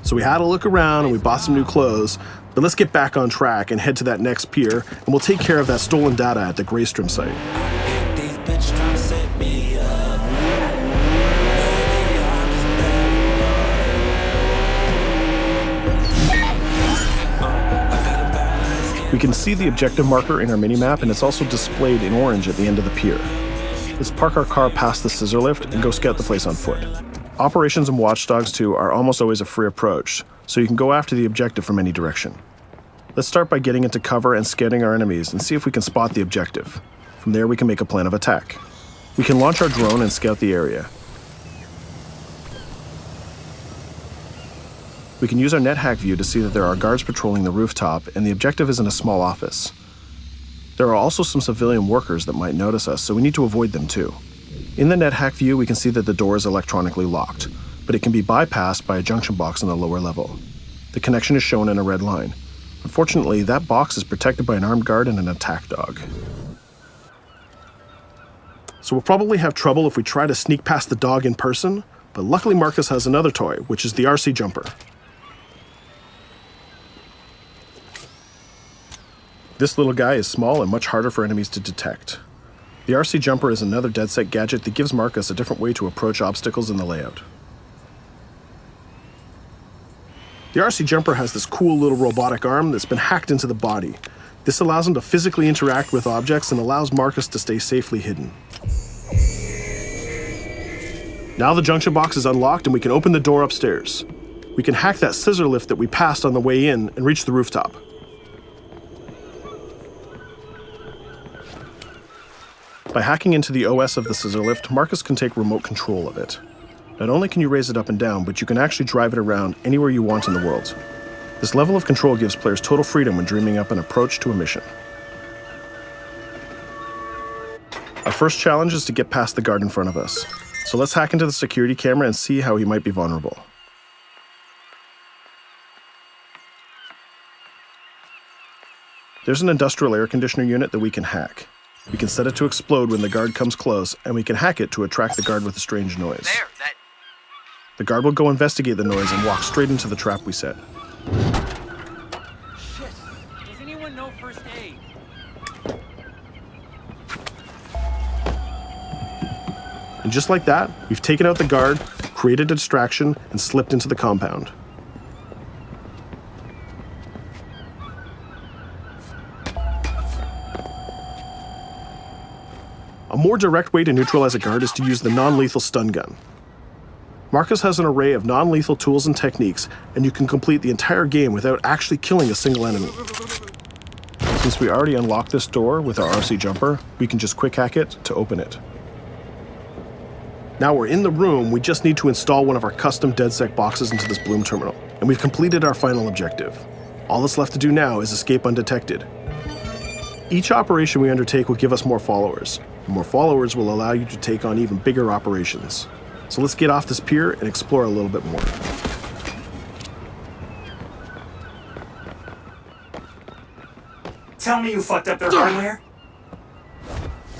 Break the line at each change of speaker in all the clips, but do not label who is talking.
So we had a look around and we bought some new clothes, but let's get back on track and head to that next pier, and we'll take care of that stolen data at the Greystrom site. We can see the objective marker in our minimap, and it's also displayed in orange at the end of the pier. Let's park our car past the scissor lift and go scout the place on foot. Operations in Watch Dogs 2 are almost always a free approach, so you can go after the objective from any direction. Let's start by getting into cover and scouting our enemies and see if we can spot the objective. From there we can make a plan of attack. We can launch our drone and scout the area. We can use our NetHack view to see that there are guards patrolling the rooftop, and the objective is in a small office. There are also some civilian workers that might notice us, so we need to avoid them too. In the NetHack view, we can see that the door is electronically locked, but it can be bypassed by a junction box on the lower level. The connection is shown in a red line. Unfortunately, that box is protected by an armed guard and an attack dog. So we'll probably have trouble if we try to sneak past the dog in person, but luckily Marcus has another toy, which is the RC jumper. This little guy is small and much harder for enemies to detect. The RC jumper is another DedSec gadget that gives Marcus a different way to approach obstacles in the layout. The RC jumper has this cool little robotic arm that's been hacked into the body. This allows him to physically interact with objects and allows Marcus to stay safely hidden. Now the junction box is unlocked and we can open the door upstairs. We can hack that scissor lift that we passed on the way in and reach the rooftop. By hacking into the OS of the scissor lift, Marcus can take remote control of it. Not only can you raise it up and down, but you can actually drive it around anywhere you want in the world. This level of control gives players total freedom when dreaming up an approach to a mission. Our first challenge is to get past the guard in front of us. So let's hack into the security camera and see how he might be vulnerable. There's an industrial air conditioner unit that we can hack. We can set it to explode when the guard comes close, and we can hack it to attract the guard with a strange noise. The guard will go investigate the noise and walk straight into the trap we set.
Shit. Does anyone know first aid?
And just like that, we've taken out the guard, created a distraction, and slipped into the compound. A more direct way to neutralize a guard is to use the non-lethal stun gun. Marcus has an array of non-lethal tools and techniques, and you can complete the entire game without actually killing a single enemy. Since we already unlocked this door with our RC jumper, we can just quick hack it to open it. Now we're in the room, we just need to install one of our custom DedSec boxes into this Bloom terminal, and we've completed our final objective. All that's left to do now is escape undetected. Each operation we undertake will give us more followers. More followers will allow you to take on even bigger operations. So let's get off this pier and explore a little bit more.
Tell me you fucked up their hardware?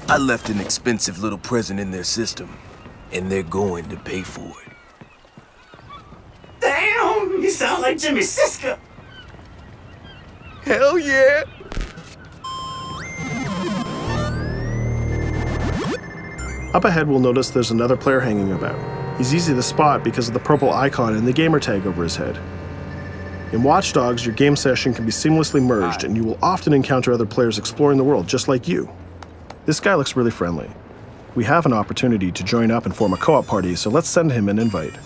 I left an expensive little present in their system, and they're going to pay for it.
Damn, you sound like Jimmy Siska.
Hell yeah!
Up ahead, we'll notice there's another player hanging about. He's easy to spot because of the purple icon and the gamer tag over his head. In Watch Dogs, your game session can be seamlessly merged, and you will often encounter other players exploring the world just like you. This guy looks really friendly. We have an opportunity to join up and form a co-op party, so let's send him an invite.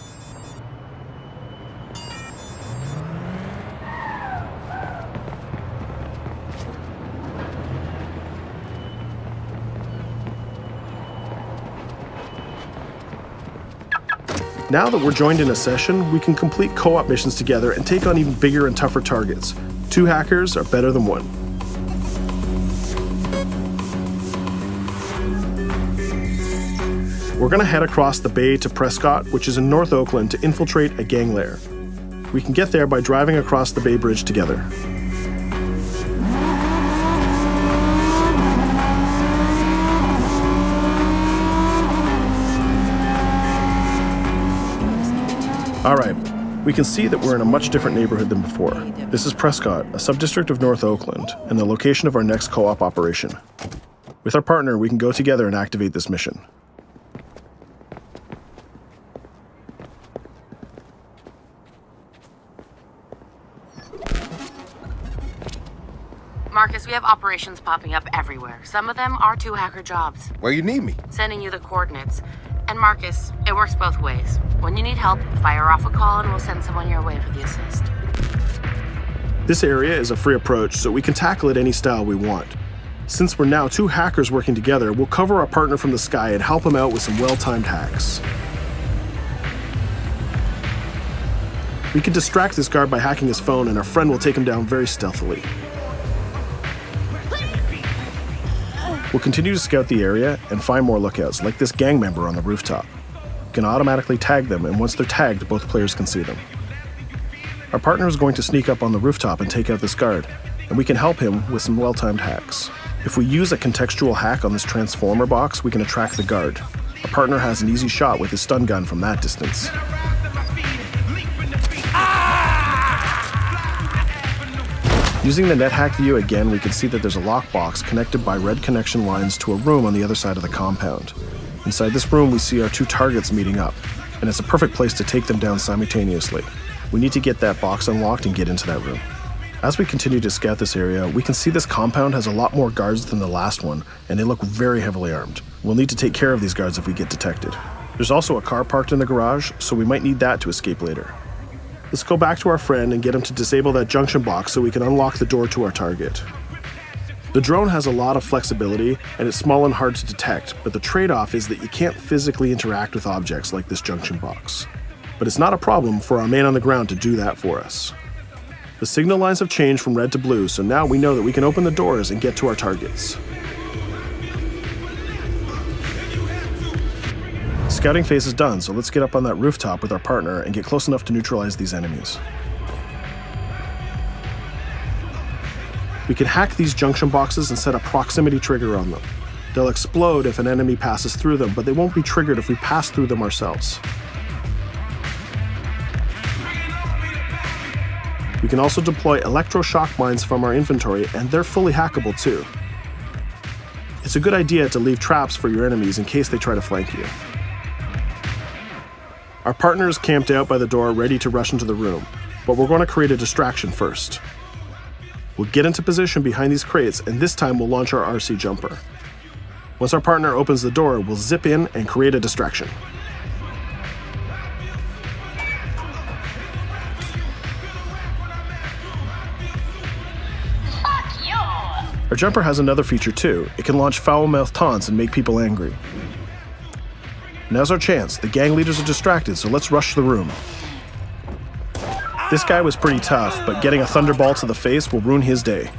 Now that we're joined in a session, we can complete co-op missions together and take on even bigger and tougher targets. 2 hackers are better than 1. We're going to head across the bay to Prescott, which is in North Oakland, to infiltrate a gang lair. We can get there by driving across the Bay Bridge together. All right, We can see that we're in a much different neighborhood than before. This is Prescott, a subdistrict of North Oakland, and the location of our next co-op operation. With our partner, we can go together and activate this mission.
Marcus, we have operations popping up everywhere. Some of them are 2 hacker jobs.
Where you need me?
Sending you the coordinates. And Marcus, it works both ways. When you need help, fire off a call and we'll send someone your way for the assist.
This area is a free approach, so we can tackle it any style we want. Since we're now 2 hackers working together, we'll cover our partner from the sky and help him out with some well-timed hacks. We can distract this guard by hacking his phone, and our friend will take him down very stealthily. We'll continue to scout the area and find more lookouts, like this gang member on the rooftop. We can automatically tag them, and once they're tagged, both players can see them. Our partner is going to sneak up on the rooftop and take out this guard, and we can help him with some well-timed hacks. If we use a contextual hack on this transformer box, we can attract the guard. Our partner has an easy shot with his stun gun from that distance. Using the NetHack view again, we can see that there's a lockbox connected by red connection lines to a room on the other side of the compound. Inside this room, we see our 2 targets meeting up, and it's a perfect place to take them down simultaneously. We need to get that box unlocked and get into that room. As we continue to scout this area, we can see this compound has a lot more guards than the last one, and they look very heavily armed. We'll need to take care of these guards if we get detected. There's also a car parked in the garage, so we might need that to escape later. Let's go back to our friend and get him to disable that junction box so we can unlock the door to our target. The drone has a lot of flexibility, and it's small and hard to detect, but the trade-off is that you can't physically interact with objects like this junction box. But it's not a problem for our man on the ground to do that for us. The signal lines have changed from red to blue, so now we know that we can open the doors and get to our targets. Scouting phase is done, so let's get up on that rooftop with our partner and get close enough to neutralize these enemies. We can hack these junction boxes and set a proximity trigger on them. They'll explode if an enemy passes through them, but they won't be triggered if we pass through them ourselves. We can also deploy electroshock mines from our inventory, and they're fully hackable too. It's a good idea to leave traps for your enemies in case they try to flank you. Our partner is camped out by the door ready to rush into the room, but we're going to create a distraction first. We'll get into position behind these crates, and this time we'll launch our RC jumper. Once our partner opens the door, we'll zip in and create a distraction. Our jumper has another feature too. It can launch foul-mouthed taunts and make people angry. Now's our chance. The gang leaders are distracted, so let's rush the room. This guy was pretty tough, but getting a thunderbolt to the face will ruin his day.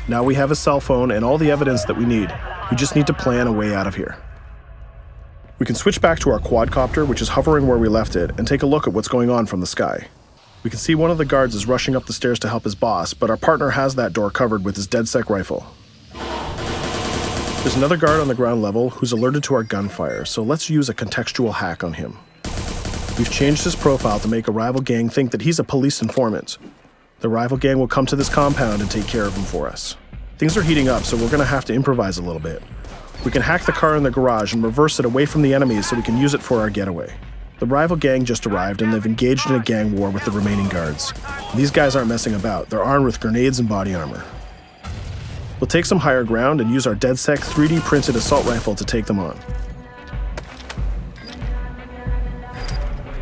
Now we have his cell phone and all the evidence that we need. We just need to plan a way out of here. We can switch back to our quadcopter, which is hovering where we left it, and take a look at what's going on from the sky. We can see one of the guards is rushing up the stairs to help his boss, but our partner has that door covered with his DedSec rifle. There's another guard on the ground level who's alerted to our gunfire, so let's use a contextual hack on him. We've changed his profile to make a rival gang think that he's a police informant. The rival gang will come to this compound and take care of him for us. Things are heating up, so we're going to have to improvise a little bit. We can hack the car in the garage and reverse it away from the enemies so we can use it for our getaway. The rival gang just arrived and they've engaged in a gang war with the remaining guards. These guys aren't messing about. They're armed with grenades and body armor. We'll take some higher ground and use our DedSec 3D printed assault rifle to take them on.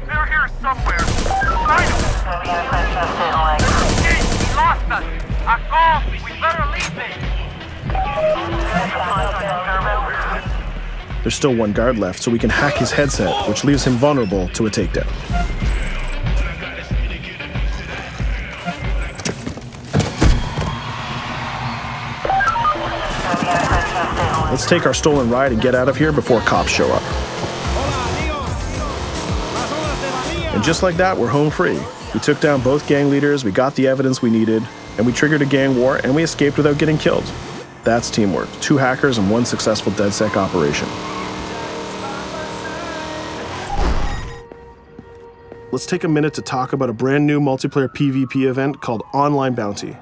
They're here somewhere. Find them. Hey, we lost us. A call. We better leave it.
There's still one guard left, so we can hack his headset, which leaves him vulnerable to a takedown. Let's take our stolen ride and get out of here before cops show up. And just like that, we're home free. We took down both gang leaders, we got the evidence we needed, and we triggered a gang war, and we escaped without getting killed. That's teamwork. 2 hackers and 1 successful DedSec operation. let's take a minute to talk about a brand new multiplayer PvP event called Online Bounty.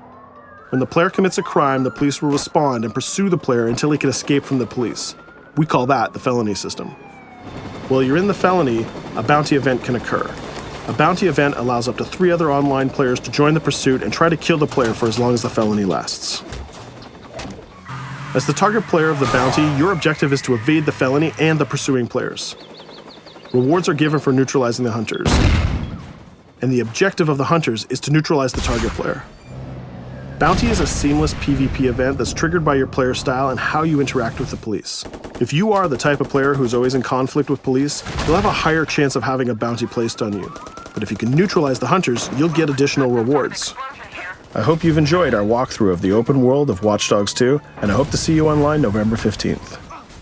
When the player commits a crime, the police will respond and pursue the player until he can escape from the police. We call that the felony system. While you're in the felony, a bounty event can occur. A bounty event allows up to 3 other online players to join the pursuit and try to kill the player for as long as the felony lasts. As the target player of the bounty, your objective is to evade the felony and the pursuing players. Rewards are given for neutralizing the hunters. And the objective of the hunters is to neutralize the target player. Bounty is a seamless PvP event that's triggered by your player style and how you interact with the police. If you are the type of player who's always in conflict with police, you'll have a higher chance of having a bounty placed on you. But if you can neutralize the hunters, you'll get additional rewards. I hope you've enjoyed our walkthrough of the open world of Watch Dogs 2, and I hope to see you online November 15th.